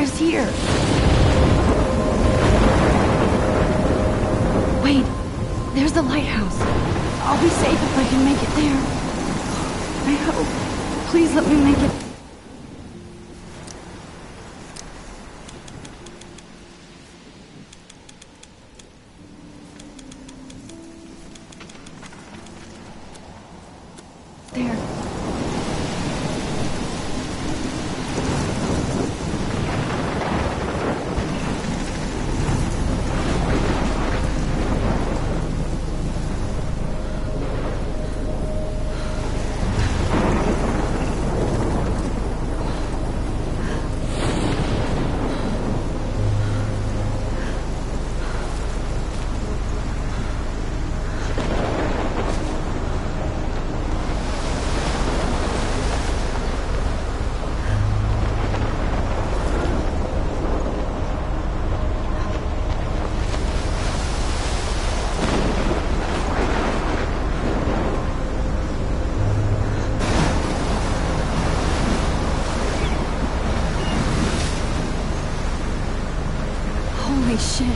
is here. Wait, there's the lighthouse. I'll be safe if I can make it there. I hope. Please let me make it. There. Holy shit.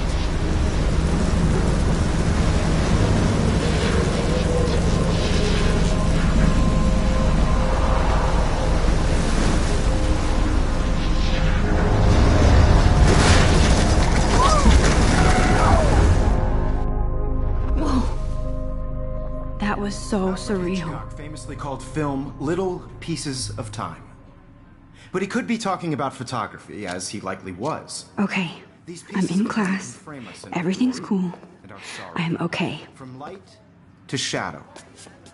Whoa. That was so surreal. Famously called film Little Pieces of Time. But he could be talking about photography, as he likely was. Okay. I'm in class. Everything's cool. I am okay. From light to shadow.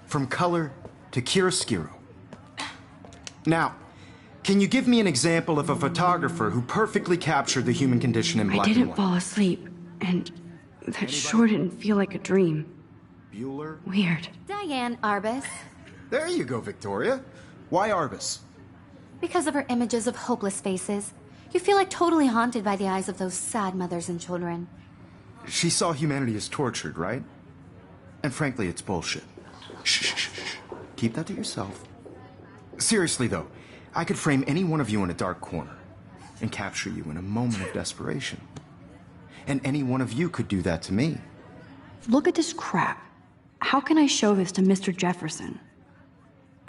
From color to chiaroscuro. Now, can you give me an example of a photographer who perfectly captured the human condition in black and white? I didn't fall asleep, and that sure didn't feel like a dream. Bueller? Weird. Diane Arbus. There you go, Victoria. Why Arbus? Because of her images of hopeless faces. You feel like totally haunted by the eyes of those sad mothers and children. She saw humanity as tortured, right? And frankly, it's bullshit. Shh, shh, shh. Keep that to yourself. Seriously, though, I could frame any one of you in a dark corner and capture you in a moment of desperation. And any one of you could do that to me. Look at this crap. How can I show this to Mr. Jefferson?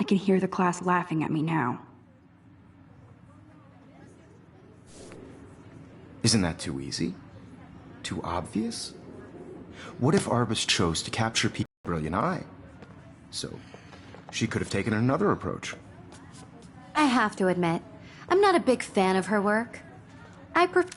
I can hear the class laughing at me now. Isn't that too easy? Too obvious? What if Arbus chose to capture people's brilliant eye? So, she could have taken another approach. I have to admit, I'm not a big fan of her work. I prefer...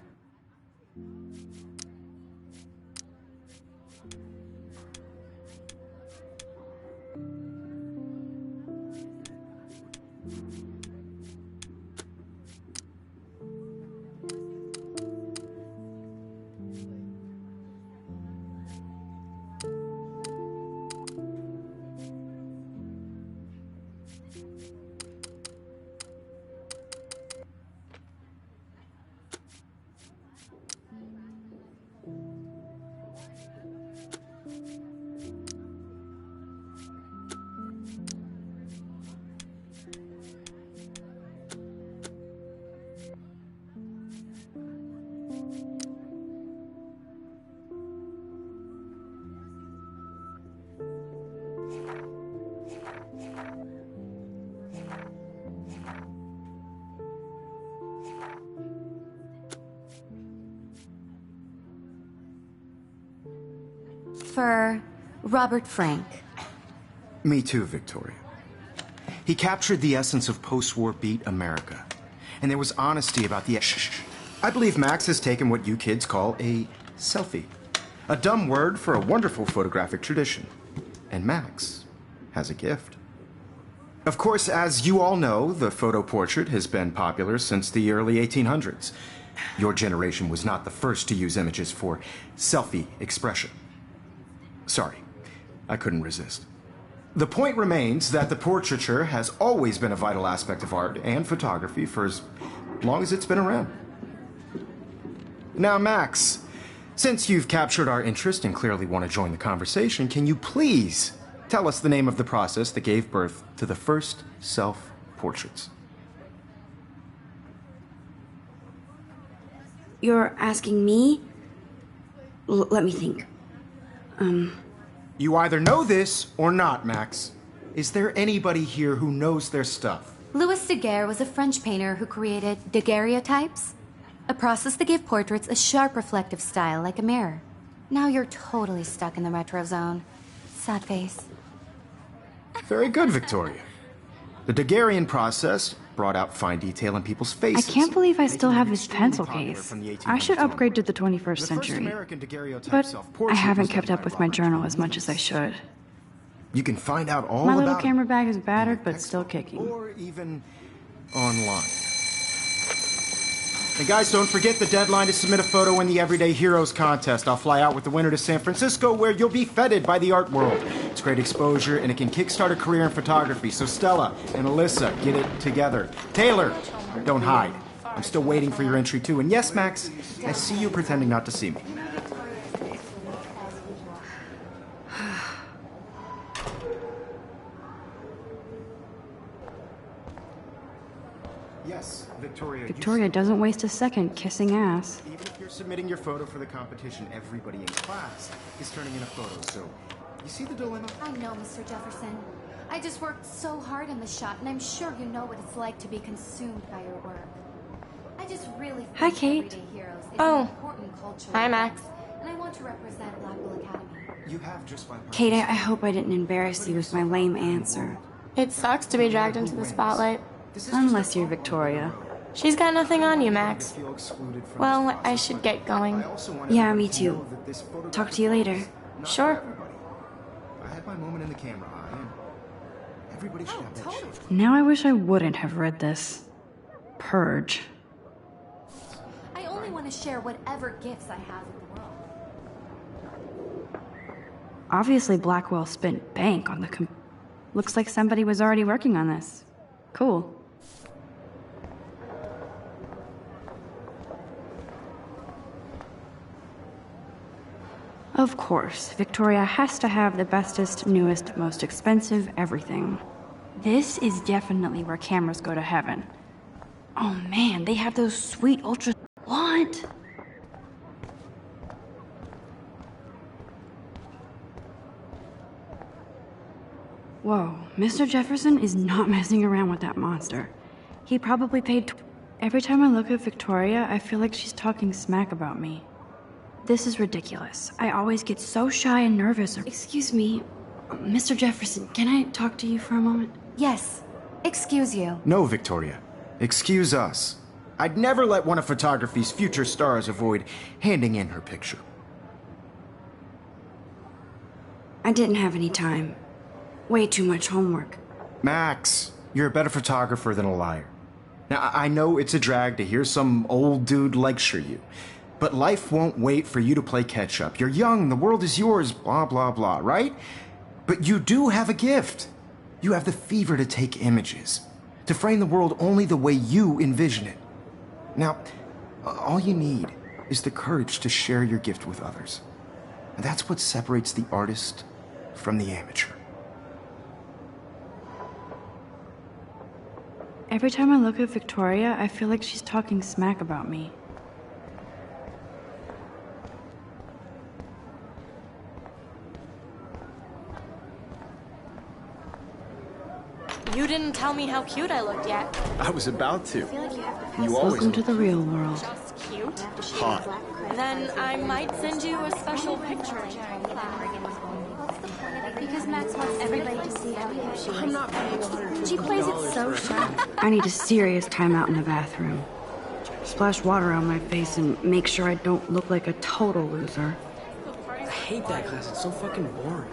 For Robert Frank. Me too, Victoria. He captured the essence of post-war beat America. And there was honesty about the... Shh. I believe Max has taken what you kids call a selfie. A dumb word for a wonderful photographic tradition. And Max has a gift. Of course, as you all know, the photo portrait has been popular since the early 1800s. Your generation was not the first to use images for selfie expression. Sorry, I couldn't resist. The point remains that the portraiture has always been a vital aspect of art and photography for as long as it's been around. Now, Max, since you've captured our interest and clearly want to join the conversation, can you please tell us the name of the process that gave birth to the first self-portraits? You're asking me? Let me think. You either know this or not, Max. Is there anybody here who knows their stuff? Louis Daguerre was a French painter who created daguerreotypes, a process that gave portraits a sharp reflective style like a mirror. Now you're totally stuck in the retro zone. Sad face. Very good, Victoria. The Daguerrean process brought out fine detail in people's I faces. can't believe I still making have it this extremely pencil popular case. from the 1800s I should on. upgrade to the 21st The first century. American daguerreotype But self-portrait I haven't was kept done up by with my Robert journal Louis. as much as I should. You can find out all My about little it camera bag is in battered, your but still textbook kicking. or even online. And guys, don't forget the deadline to submit a photo in the Everyday Heroes contest. I'll fly out with the winner to San Francisco, where you'll be feted by the art world. It's great exposure, and it can kickstart a career in photography. So Stella and Alyssa, get it together. Taylor, don't hide. I'm still waiting for your entry, too. And yes, Max, I see you pretending not to see me. Yes, Victoria. Victoria doesn't waste a second kissing ass. Even if you're submitting your photo for the competition, everybody in class is turning in a photo. So, you see the dilemma? I know, Mr. Jefferson. I just worked so hard on the shot, and I'm sure you know what it's like to be consumed by your work. I just really think Hi, Kate. Everyday Heroes is Oh. an important culture. Hi, Max. And I want to represent Blackwell Academy. You have just by Kate, I hope I didn't embarrass you with my lame answer. It sucks to be dragged into the spotlight. Unless you're Victoria. She's got nothing on you, Max. feel excluded from Well, this I process, should but get going. I also want Yeah, everybody me to too. know that this photograph Talk to you later. is not Sure. for everybody. I had my moment in the camera eye, and everybody should have that shit. Now I wish I wouldn't have read this. Purge. I only want to share whatever gifts I have with the world. Obviously, Blackwell spent bank on the Looks like somebody was already working on this. Cool. Of course, Victoria has to have the bestest, newest, most expensive everything. This is definitely where cameras go to heaven. Oh man, they have those sweet ultra... What? Whoa, Mr. Jefferson is not messing around with that monster. He probably paid... Every time I look at Victoria, I feel like she's talking smack about me. This is ridiculous. I always get so shy and nervous. Excuse me, Mr. Jefferson, can I talk to you for a moment? Yes. Excuse you. No, Victoria. Excuse us. I'd never let one of photography's future stars avoid handing in her picture. I didn't have any time. Way too much homework. Max, you're a better photographer than a liar. Now, I know it's a drag to hear some old dude lecture you, but life won't wait for you to play catch-up. You're young, the world is yours, blah, blah, blah, right? But you do have a gift. You have the fever to take images, to frame the world only the way you envision it. Now, all you need is the courage to share your gift with others. And that's what separates the artist from the amateur. Every time I look at Victoria, I feel like she's talking smack about me. You didn't tell me how cute I looked yet. I was about to. You Welcome to the real world. Just cute. hot. Then I might send you a special picture. Because Max wants everybody to see how cute she is. She plays it so sharp. I need a serious timeout in the bathroom. Splash water on my face and make sure I don't look like a total loser. I hate that class. It's so fucking boring.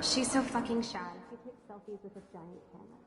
She's so fucking shy. She takes selfies with a giant camera.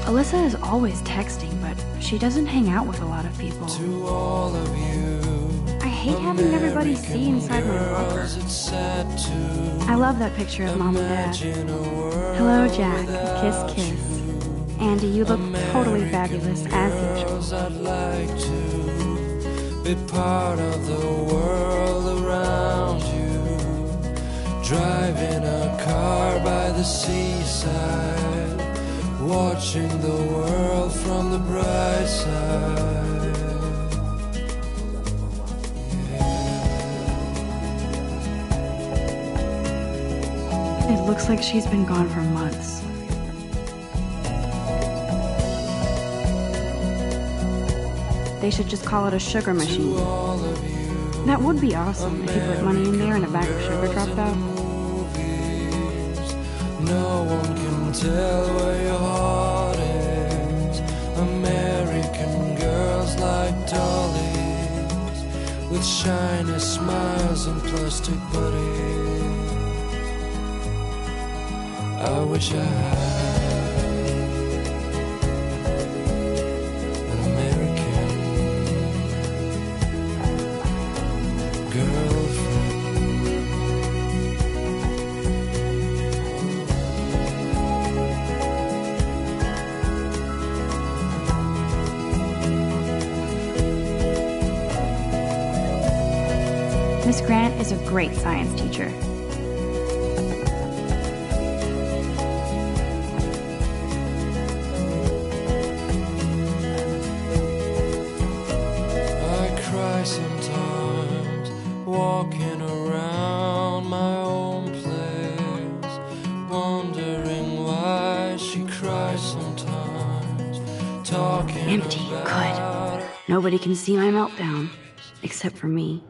Alyssa is always texting, but she doesn't hang out with a lot of people. To all of you, I hate having everybody see inside my locker. it's sad to I love that picture of Mom and Dad. imagine a world Hello, Jack. Kiss, kiss. Andy, you look totally fabulous, as usual. I'd like to be part of the world around you. Driving a car by the seaside, watching the world from the bright side. It looks like she's been gone for months. They should just call it a sugar machine. That would be awesome if you put money in there and a bag of sugar dropped out. No one can tell where your heart is. American girls like dollies, with shiny smiles and plastic bodies. I wish I had an American girlfriend. Miss Grant is a great science teacher. I cry sometimes, walking around my own place, wondering why she cries sometimes, talking Empty. about Good. Nobody can see my meltdown. Except for me.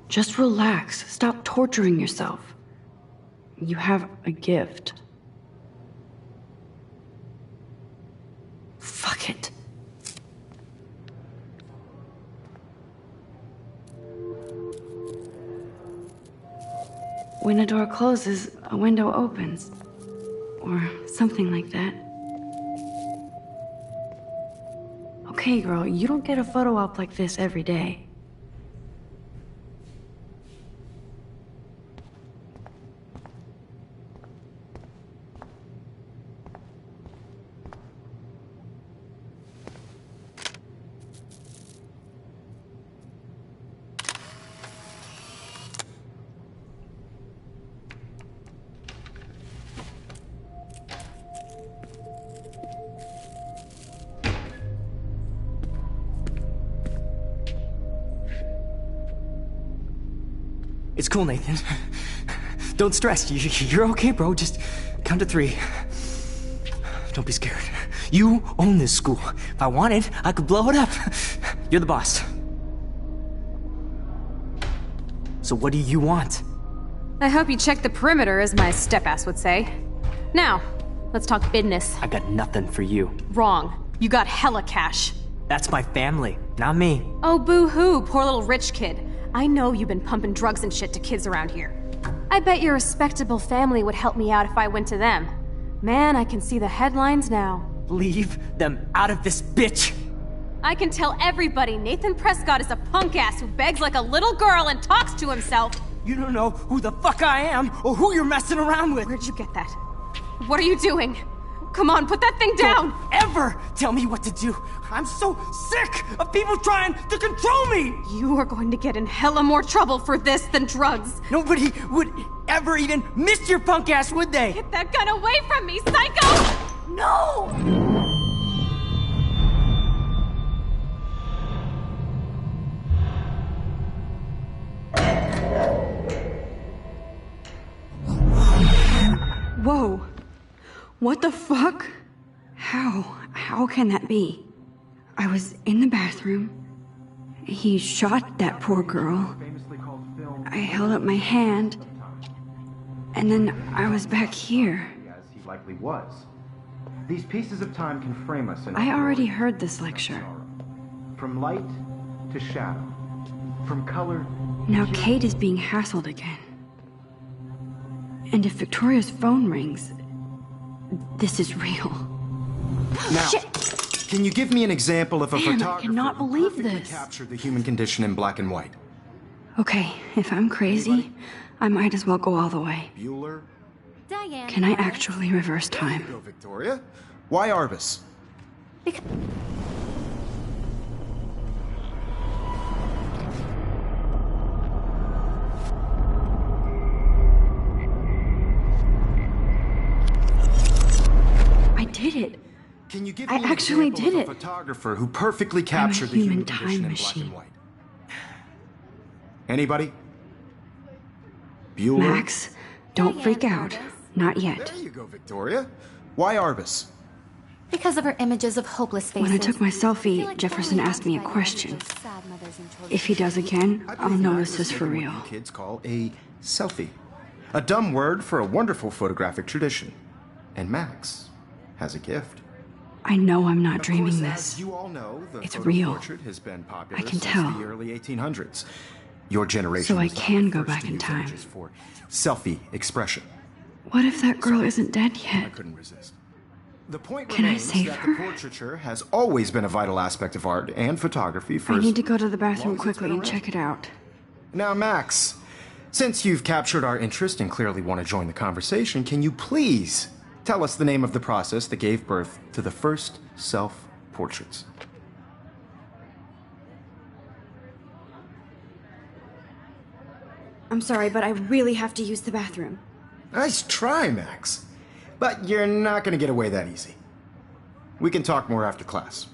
Just relax. Stop torturing yourself. You have a gift. Fuck it. When a door closes, a window opens. Or something like that. Okay, girl, you don't get a photo op like this every day. It's cool, Nathan. Don't stress. You're okay, bro. Just count to 3. Don't be scared. You own this school. If I wanted, I could blow it up. You're the boss. So what do you want? I hope you checked the perimeter, as my step-ass would say. Now, let's talk business. I got nothing for you. Wrong. You got hella cash. That's my family, not me. Oh, boo-hoo, poor little rich kid. I know you've been pumping drugs and shit to kids around here. I bet your respectable family would help me out if I went to them. Man, I can see the headlines now. Leave them out of this bitch! I can tell everybody Nathan Prescott is a punk ass who begs like a little girl and talks to himself. You don't know who the fuck I am or who you're messing around with. Where'd you get that? What are you doing? Come on, put that thing down! Don't ever tell me what to do. I'm so sick of people trying to control me! You are going to get in hella more trouble for this than drugs. Nobody would ever even miss your punk ass, would they? Get that gun away from me, psycho! No! Whoa. What the fuck? How can that be? I was in the bathroom. He shot that poor girl. I held up my hand. And then I was back here. As he likely was. These pieces of time can frame us in I already heard this lecture. From light to shadow. From color. Now Kate is being hassled again. And if Victoria's phone rings, this is real. Now, Shit! Can you give me an example of a Damn, I photographer cannot believe who perfectly this. captured the human condition in black and white? Okay, if I'm crazy, I might as well go all the way. Bueller? Diane. Can I actually reverse time? Go, Victoria. Why Arbus? I did it. Can you give I me an actually example did of a it. photographer who perfectly captured the human human condition time in black machine. and white? Anybody? Bueller? Max, don't freak out. Not yet. There you go, Victoria. Why Arbus? Because of her images of hopeless faces. When I took my I feel selfie, like Jefferson only asked me a outside question. images of sad mothers and children. If he does again, I I'll believe know Max this is is for making real. what you kids call a selfie. A dumb word for a wonderful photographic tradition. And Max has a gift. I know I'm not Of dreaming course, this. as you all know, the It's photo real. portrait has been popular I can since tell. the early 1800s. Your generation So I was not can the go first back to in use time. images for selfie expression. What if that girl isn't dead I yet? couldn't resist. The point Can I remains save that her? the portraiture has always been a vital aspect of art and photography for I as need to go to the long bathroom as it's quickly been and around. check it out. Now, Max, since you've captured our interest and clearly want to join the conversation, can you please tell us the name of the process that gave birth to the first self-portraits? I'm sorry, but I really have to use the bathroom. Nice try, Max. But you're not going to get away that easy. We can talk more after class.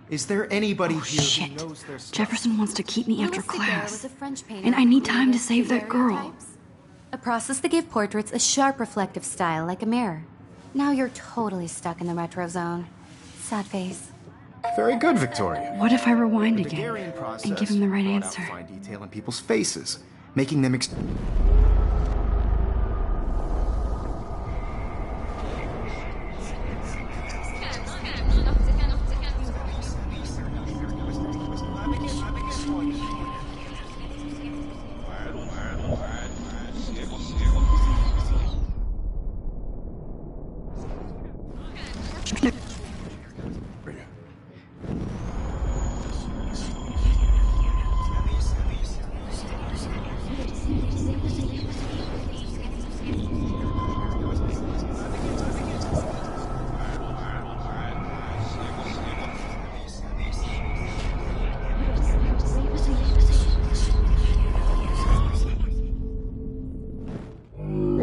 Is there anybody Oh, here shit. who knows their stuff? Jefferson wants to keep me after Louis Daguerre class. was a French painter And I need who time to created save that girl. daguerreotypes, a process that gave portraits a sharp reflective style like a mirror. Now you're totally stuck in the retro zone. Sad face. Very good, Victoria. What if I rewind The again Daguerrean process and give him the right brought out answer? fine detail in people's faces, making them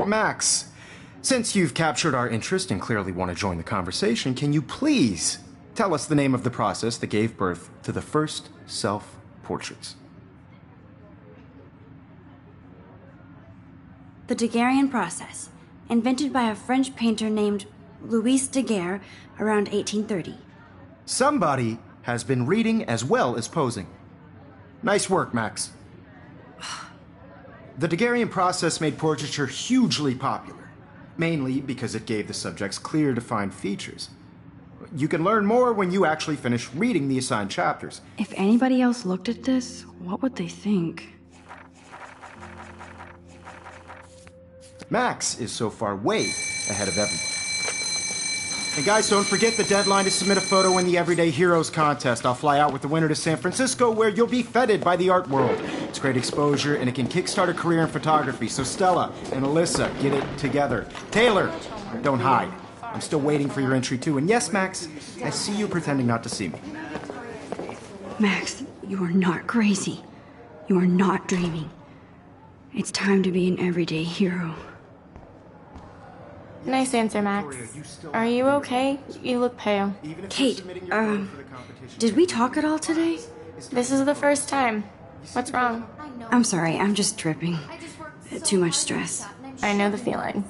Max, since you've captured our interest and clearly want to join the conversation, can you please tell us the name of the process that gave birth to the first self-portraits? The Daguerrean process, invented by a French painter named Louis Daguerre around 1830. Somebody has been reading as well as posing. Nice work, Max. The Daguerrean process made portraiture hugely popular, mainly because it gave the subjects clear, defined features. You can learn more when you actually finish reading the assigned chapters. If anybody else looked at this, what would they think? Max is so far way ahead of everyone. And guys, don't forget the deadline to submit a photo in the Everyday Heroes contest. I'll fly out with the winner to San Francisco, where you'll be feted by the art world. It's great exposure, and it can kickstart a career in photography. So Stella and Alyssa, get it together. Taylor, don't hide. I'm still waiting for your entry too. And yes, Max, I see you pretending not to see me. Max, you are not crazy. You are not dreaming. It's time to be an everyday hero. Nice answer, Max. Are you okay? You look pale. Kate, did we talk at all today? This is the first time. What's wrong? I'm sorry, I'm just tripping. Too much stress. I know the feeling.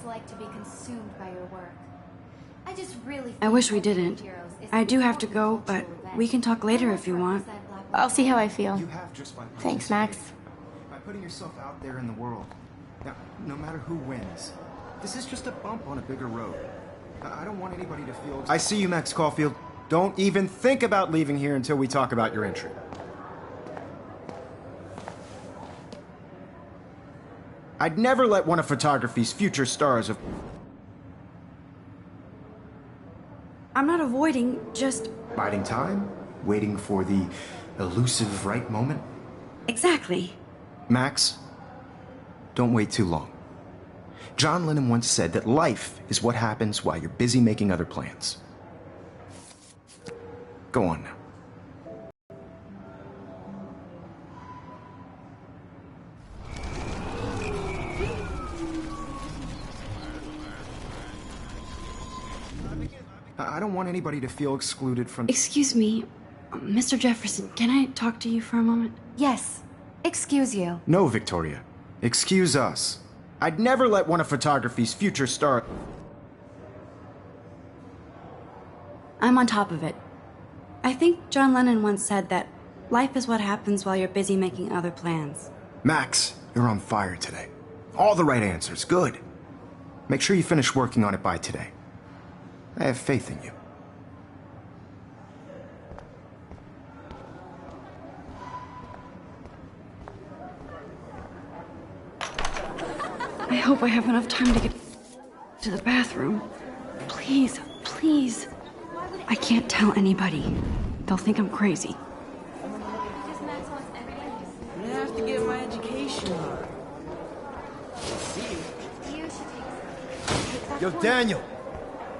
I wish we didn't. I do have to go, but we can talk later if you want. I'll see how I feel. You have just by Thanks, Max. By putting yourself out there in the world. Now, no matter who wins, this is just a bump on a bigger road. I don't want anybody to feel... I see you, Max Caulfield. Don't even think about leaving here until we talk about your entry. I'd never let one of photography's future stars of... I'm not avoiding, just... Biding time? Waiting for the elusive right moment? Exactly. Max, don't wait too long. John Lennon once said that life is what happens while you're busy making other plans. Go on now. I don't want anybody to feel excluded from... Excuse me, Mr. Jefferson, can I talk to you for a moment? Yes. Excuse you. No, Victoria. Excuse us. I'd never let one of photography's future stars... I'm on top of it. I think John Lennon once said that life is what happens while you're busy making other plans. Max, you're on fire today. All the right answers. Good. Make sure you finish working on it by today. I have faith in you. I hope I have enough time to get to the bathroom. Please, please. I can't tell anybody. They'll think I'm crazy. I have to get my education on. Yo, Daniel,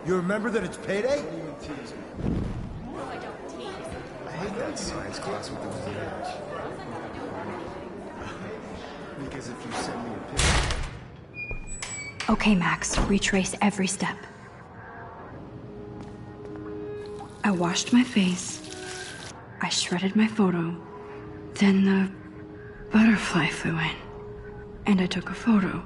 you remember that it's payday? I hate that science class with those nerds. Because if you send me a picture... Okay, Max, retrace every step. I washed my face. I shredded my photo. Then the butterfly flew in. And I took a photo.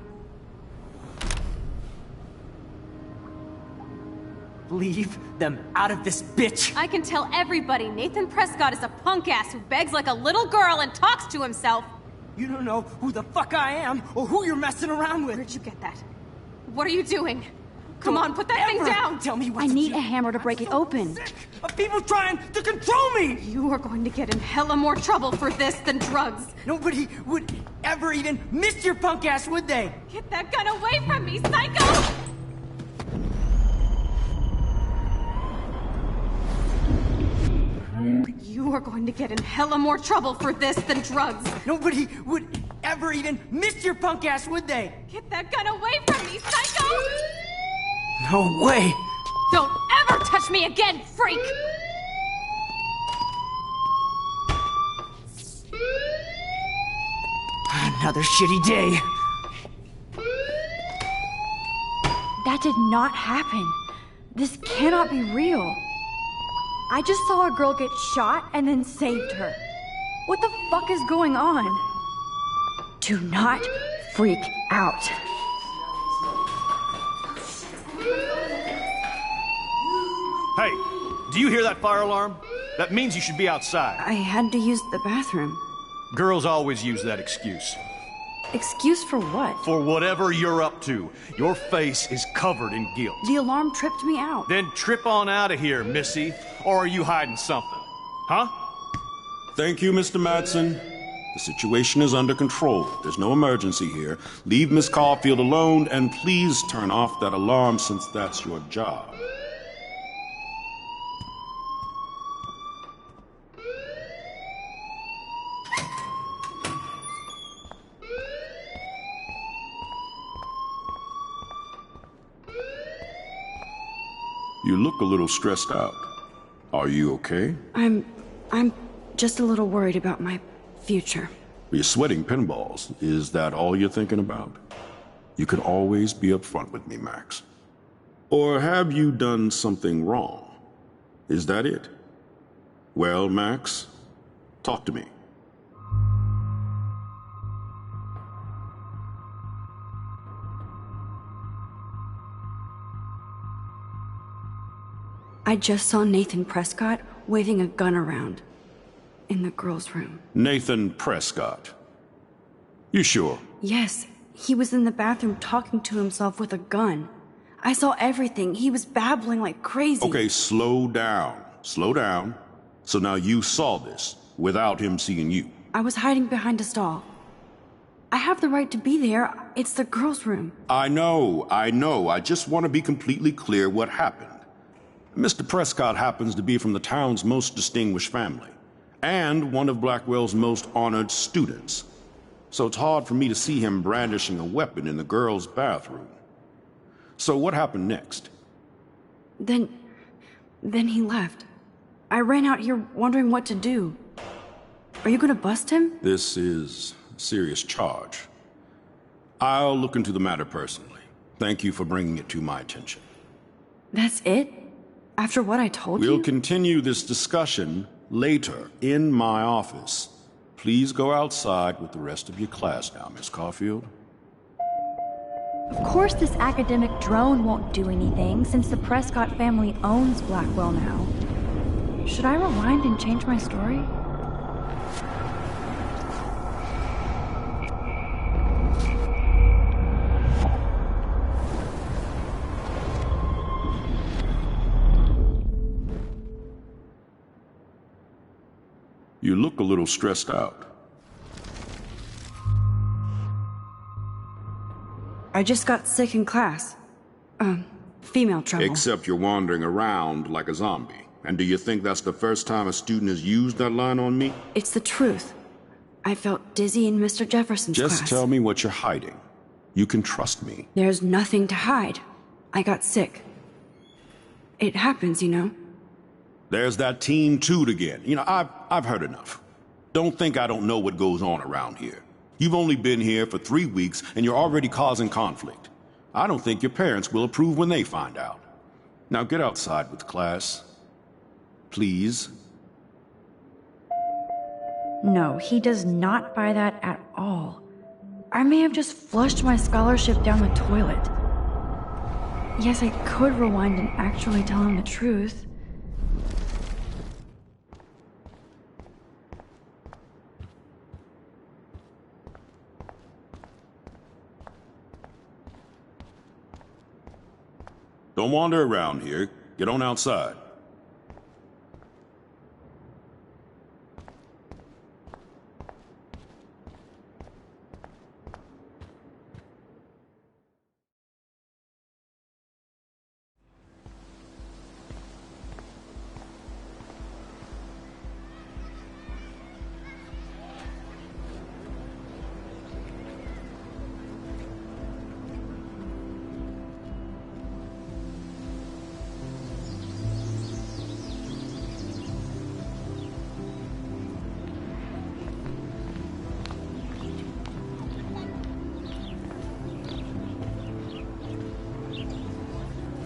Leave them out of this bitch! I can tell everybody Nathan Prescott is a punk ass who begs like a little girl and talks to himself. You don't know who the fuck I am or who you're messing around with. Where'd you get that? What are you doing? Come on, put that thing down! Tell me what I to need do. a hammer to break it open. Sick of people trying to control me! You are going to get in hella more trouble for this than drugs. Nobody would ever even miss your punk ass, would they? Get that gun away from me, psycho! You are going to get in hella more trouble for this than drugs. Nobody would ever even miss your punk ass, would they? Get that gun away from me, psycho! No way! Don't ever touch me again, freak! Another shitty day. That did not happen. This cannot be real. I just saw a girl get shot and then saved her. What the fuck is going on? Do not freak out. Hey, do you hear that fire alarm? That means you should be outside. I had to use the bathroom. Girls always use that excuse. Excuse for what? For whatever you're up to. Your face is covered in guilt. The alarm tripped me out. Then trip on out of here, Missy. Or are you hiding something? Huh? Thank you, Mr. Madsen. The situation is under control. There's no emergency here. Leave Miss Caulfield alone, and please turn off that alarm since that's your job. You look a little stressed out. Are you okay? I'm just a little worried about my future. You're sweating pinballs. Is that all you're thinking about? You can always be upfront with me, Max. Or have you done something wrong? Is that it? Well, Max, talk to me. I just saw Nathan Prescott waving a gun around in the girls' room. Nathan Prescott. You sure? Yes, He was in the bathroom talking to himself with a gun. I saw everything. He was babbling like crazy. Okay, slow down. Slow down. So now you saw this without him seeing you. I was hiding behind a stall. I have the right to be there. It's the girls' room. I know. I just want to be completely clear what happened. Mr. Prescott happens to be from the town's most distinguished family, and one of Blackwell's most honored students. So it's hard for me to see him brandishing a weapon in the girls' bathroom. So what happened next? Then he left. I ran out here wondering what to do. Are you gonna bust him? This is a serious charge. I'll look into the matter personally. Thank you for bringing it to my attention. That's it? After what I told you? We'll continue this discussion later in my office. Please go outside with the rest of your class now, Miss Caulfield. Of course this academic drone won't do anything since the Prescott family owns Blackwell now. Should I rewind and change my story? You look a little stressed out. I just got sick in class. Female trouble. Except you're wandering around like a zombie. And do you think that's the first time a student has used that line on me? It's the truth. I felt dizzy in Mr. Jefferson's class. Just tell me what you're hiding. You can trust me. There's nothing to hide. I got sick. It happens, you know. There's that teen toot again. You know, I've heard enough. Don't think I don't know what goes on around here. You've only been here for 3 weeks and you're already causing conflict. I don't think your parents will approve when they find out. Now get outside with class. Please. No, he does not buy that at all. I may have just flushed my scholarship down the toilet. Yes, I could rewind and actually tell him the truth. Don't wander around here. Get on outside.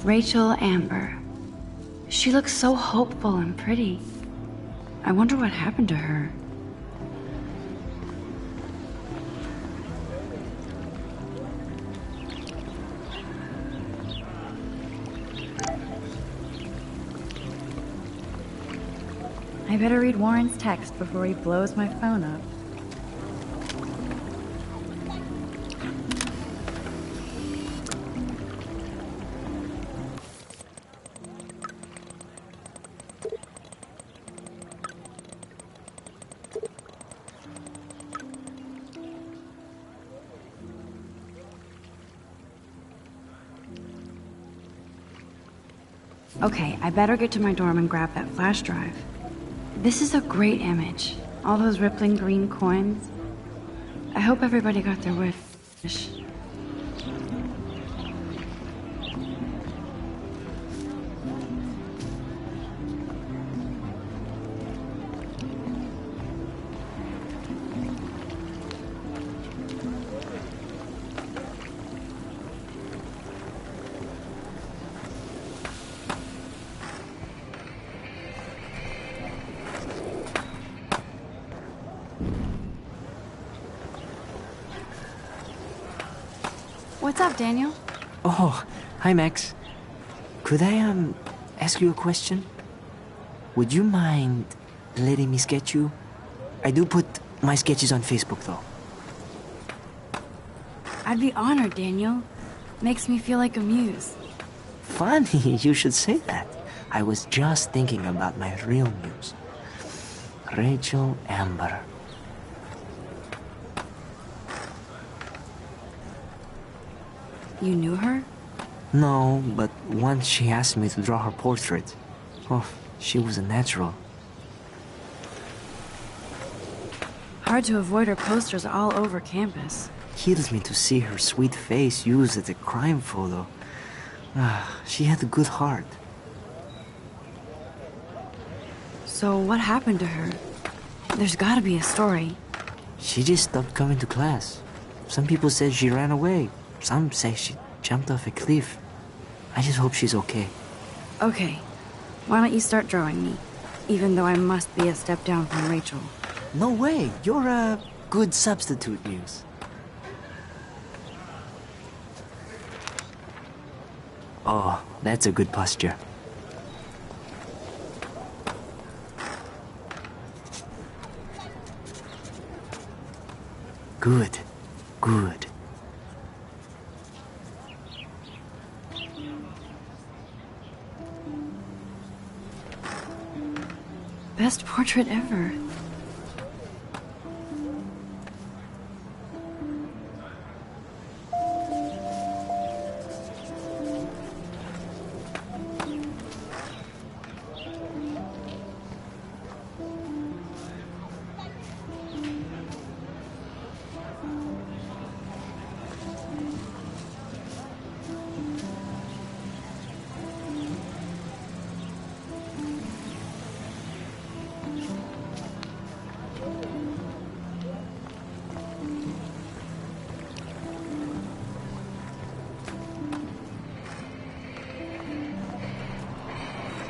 Rachel Amber. She looks so hopeful and pretty. I wonder what happened to her. I better read Warren's text before he blows my phone up. Okay, I better get to my dorm and grab that flash drive. This is a great image. All those rippling green coins. I hope everybody got their wish. What's up, Daniel? Oh, hi, Max. Could I, ask you a question? Would you mind letting me sketch you? I do put my sketches on Facebook, though. I'd be honored, Daniel. Makes me feel like a muse. Funny you should say that. I was just thinking about my real muse. Rachel Amber. You knew her? No, but once she asked me to draw her portrait. Oh, she was a natural. Hard to avoid her posters all over campus. Kills me to see her sweet face used as a crime photo. She had a good heart. So what happened to her? There's gotta be a story. She just stopped coming to class. Some people said she ran away. Some say she jumped off a cliff. I just hope she's okay. Okay. Why don't you start drawing me? Even though I must be a step down from Rachel. No way. You're a good substitute, Muse. Oh, that's a good posture. Good. Good. Best portrait ever.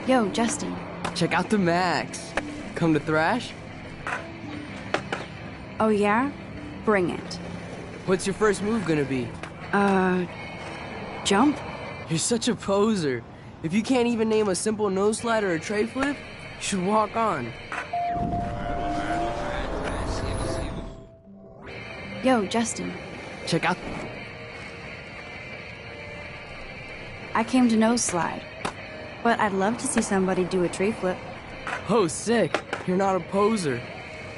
Yo, Justin. Check out the Max. Come to thrash? Oh yeah? Bring it. What's your first move gonna be? Jump? You're such a poser. If you can't even name a simple nose slide or a tray flip, you should walk on. Yo, Justin. Check out... I came to nose slide. But I'd love to see somebody do a tree flip. Oh, sick. You're not a poser.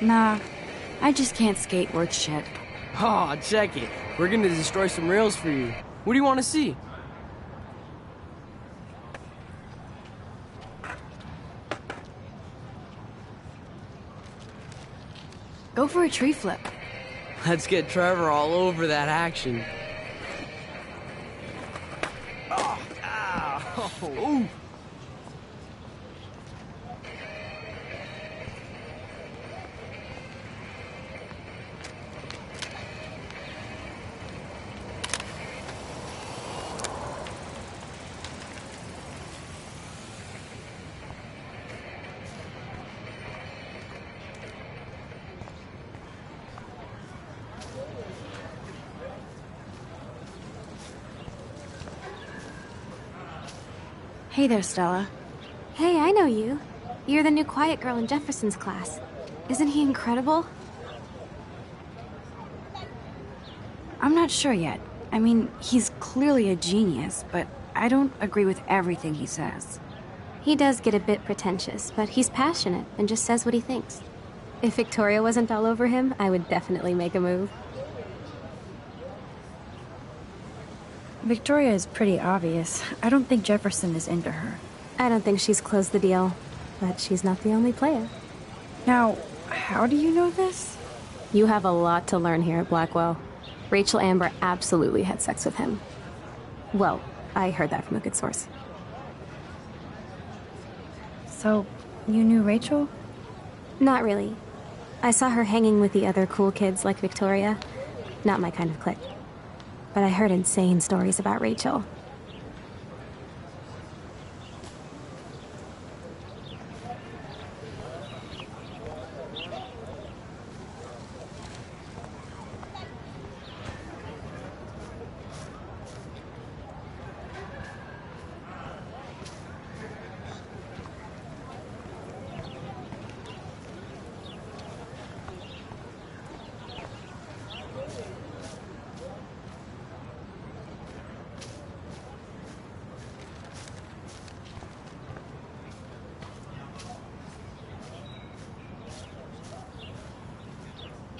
Nah, I just can't skate worth shit. Aw, check it. We're gonna destroy some rails for you. What do you want to see? Go for a tree flip. Let's get Trevor all over that action. Oh, ow. Ooh. Hey there, Stella. Hey, I know you. You're the new quiet girl in Jefferson's class. Isn't he incredible? I'm not sure yet. I mean, he's clearly a genius, but I don't agree with everything he says. He does get a bit pretentious, but he's passionate and just says what he thinks. If Victoria wasn't all over him, I would definitely make a move. Victoria is pretty obvious. I don't think Jefferson is into her. I don't think she's closed the deal, but she's not the only player. Now, how do you know this? You have a lot to learn here at Blackwell. Rachel Amber absolutely had sex with him. Well, I heard that from a good source. So, you knew Rachel? Not really. I saw her hanging with the other cool kids like Victoria. Not my kind of clique. But I heard insane stories about Rachel.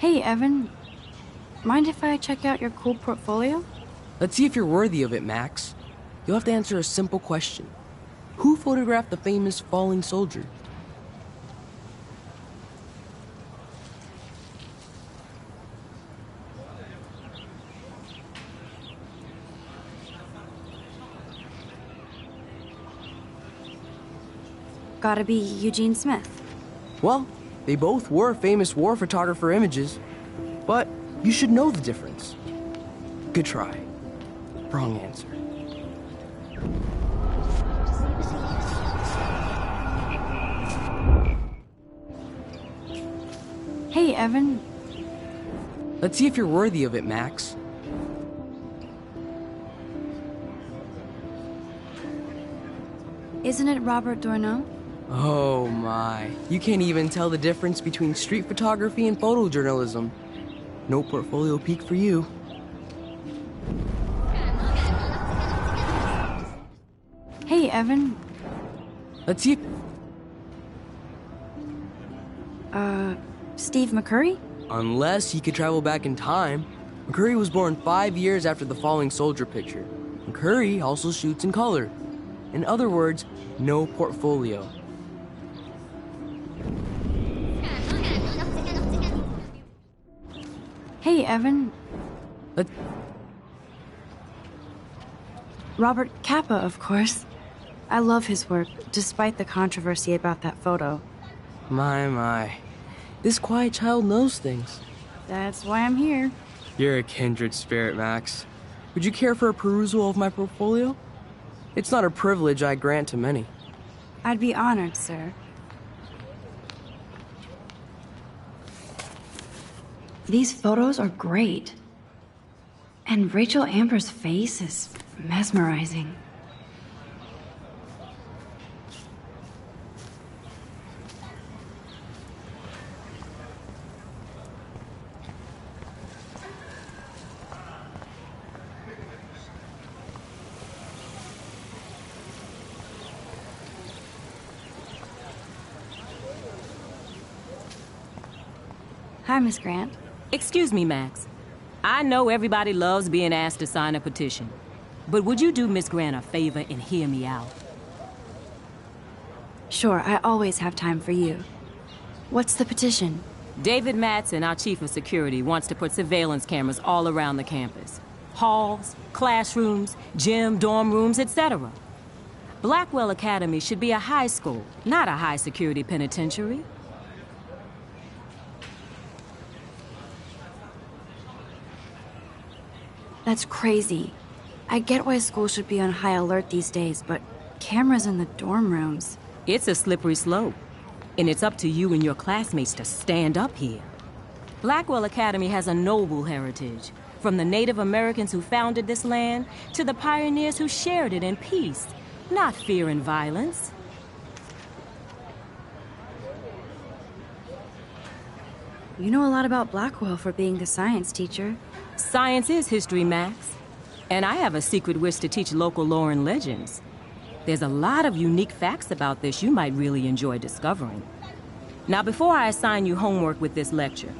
Hey, Evan. Mind if I check out your cool portfolio? Let's see if you're worthy of it, Max. You'll have to answer a simple question. Who photographed the famous falling soldier? Gotta be Eugene Smith. Well, they both were famous war photographer images, but you should know the difference. Good try. Wrong answer. Hey, Evan. Let's see if you're worthy of it, Max. Isn't it Robert Doisneau? Oh my. You can't even tell the difference between street photography and photojournalism. No portfolio peak for you. Hey, Evan. Let's see if... Steve McCurry? Unless he could travel back in time. McCurry was born 5 years after the falling soldier picture. McCurry also shoots in color. In other words, no portfolio. Hey, Evan. Robert Capa, of course. I love his work, despite the controversy about that photo. My. This quiet child knows things. That's why I'm here. You're a kindred spirit, Max. Would you care for a perusal of my portfolio? It's not a privilege I grant to many. I'd be honored, sir. These photos are great. And Rachel Amber's face is mesmerizing. Hi, Miss Grant. Excuse me, Max. I know everybody loves being asked to sign a petition. But would you do Miss Grant a favor and hear me out? Sure, I always have time for you. What's the petition? David Madsen, our chief of security, wants to put surveillance cameras all around the campus. Halls, classrooms, gym, dorm rooms, etc. Blackwell Academy should be a high school, not a high-security penitentiary. That's crazy. I get why school should be on high alert these days, but cameras in the dorm rooms... It's a slippery slope, and it's up to you and your classmates to stand up here. Blackwell Academy has a noble heritage, from the Native Americans who founded this land to the pioneers who shared it in peace, not fear and violence. You know a lot about Blackwell for being the science teacher. Science is history, Max. And I have a secret wish to teach local lore and legends. There's a lot of unique facts about this you might really enjoy discovering. Now, before I assign you homework with this lecture,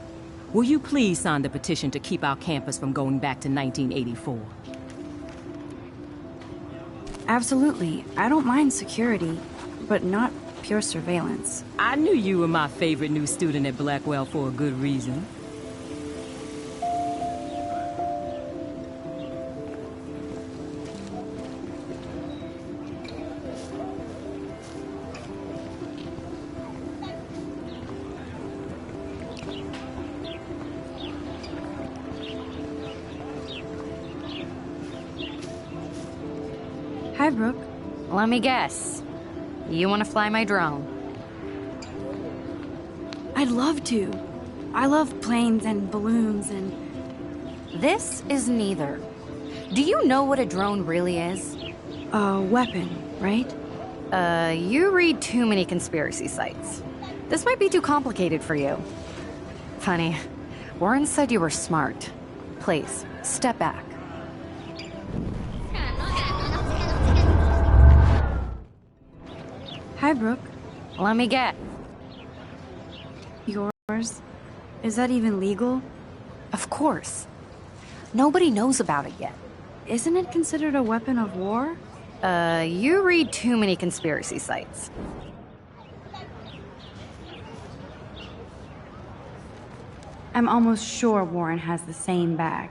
will you please sign the petition to keep our campus from going back to 1984? Absolutely. I don't mind security, but not pure surveillance. I knew you were my favorite new student at Blackwell for a good reason. Hi, Brooke. Let me guess. You want to fly my drone? I'd love to. I love planes and balloons and... This is neither. Do you know what a drone really is? A weapon, right? You read too many conspiracy sites. This might be too complicated for you. Funny, Warren said you were smart. Please, step back. Hi, Brooke. Let me get. Yours? Is that even legal? Of course. Nobody knows about it yet. Isn't it considered a weapon of war? You read too many conspiracy sites. I'm almost sure Warren has the same bag.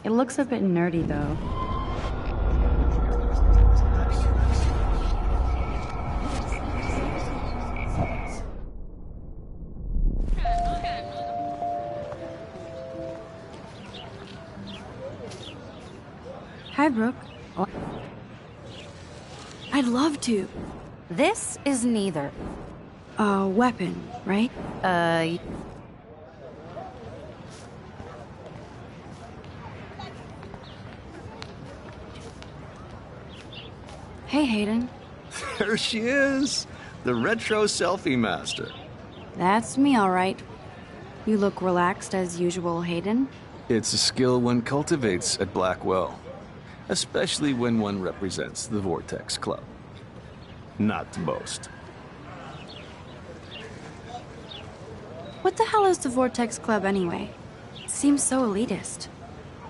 It looks a bit nerdy, though. Hi, Brooke. I'd love to. This is neither. A weapon, right? Hey, Hayden. There she is, the retro selfie master. That's me, all right. You look relaxed as usual, Hayden. It's a skill one cultivates at Blackwell, especially when one represents the Vortex Club. Not to boast. What the hell is the Vortex Club anyway? It seems so elitist.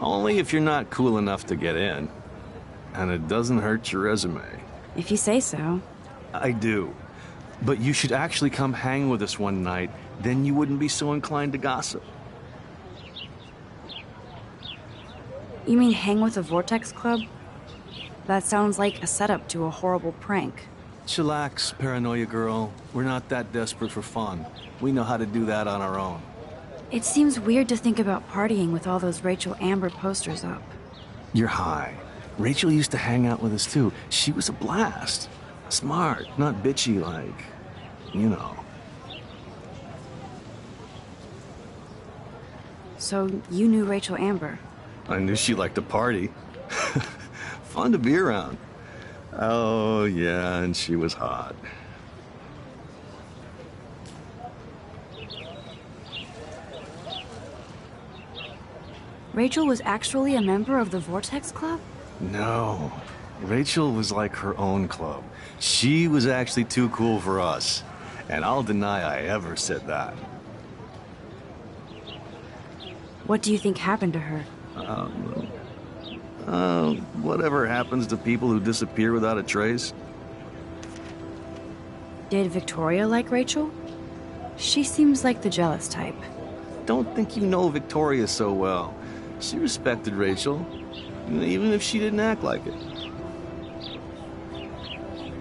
Only if you're not cool enough to get in. And it doesn't hurt your resume. If you say so. I do. But you should actually come hang with us one night, then you wouldn't be so inclined to gossip. You mean hang with the Vortex Club? That sounds like a setup to a horrible prank. Chillax, paranoia girl. We're not that desperate for fun. We know how to do that on our own. It seems weird to think about partying with all those Rachel Amber posters up. You're high. Rachel used to hang out with us too. She was a blast. Smart, not bitchy like, you know. So you knew Rachel Amber? I knew she liked to party. Fun to be around. Oh, yeah, and she was hot. Rachel was actually a member of the Vortex Club? No. Rachel was like her own club. She was actually too cool for us. And I'll deny I ever said that. What do you think happened to her? Whatever happens to people who disappear without a trace. Did Victoria like Rachel? She seems like the jealous type. Don't think you know Victoria so well. She respected Rachel, even if she didn't act like it.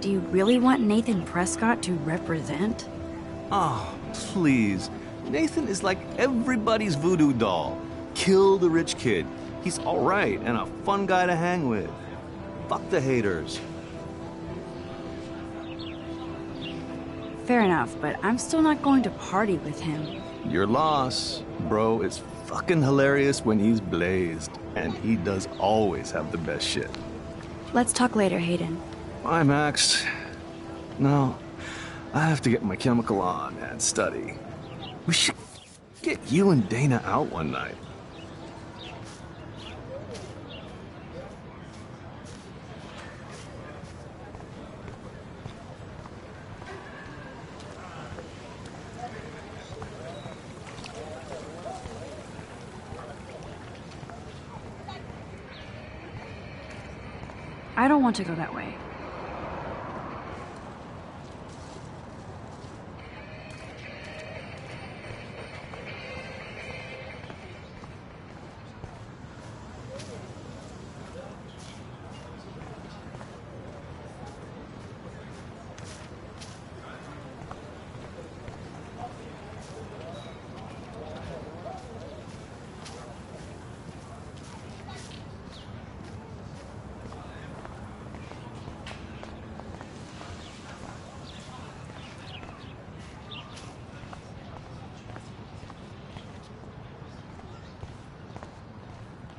Do you really want Nathan Prescott to represent? Oh, please. Nathan is like everybody's voodoo doll. Kill the rich kid. He's all right and a fun guy to hang with. Fuck the haters. Fair enough, but I'm still not going to party with him. Your loss, bro, is fucking hilarious when he's blazed. And he does always have the best shit. Let's talk later, Hayden. Bye, Max. No, I have to get my chemical on and study. We should get you and Dana out one night. I don't want to go that way.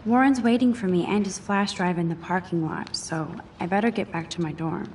Warren's waiting for me and his flash drive in the parking lot, so I better get back to my dorm.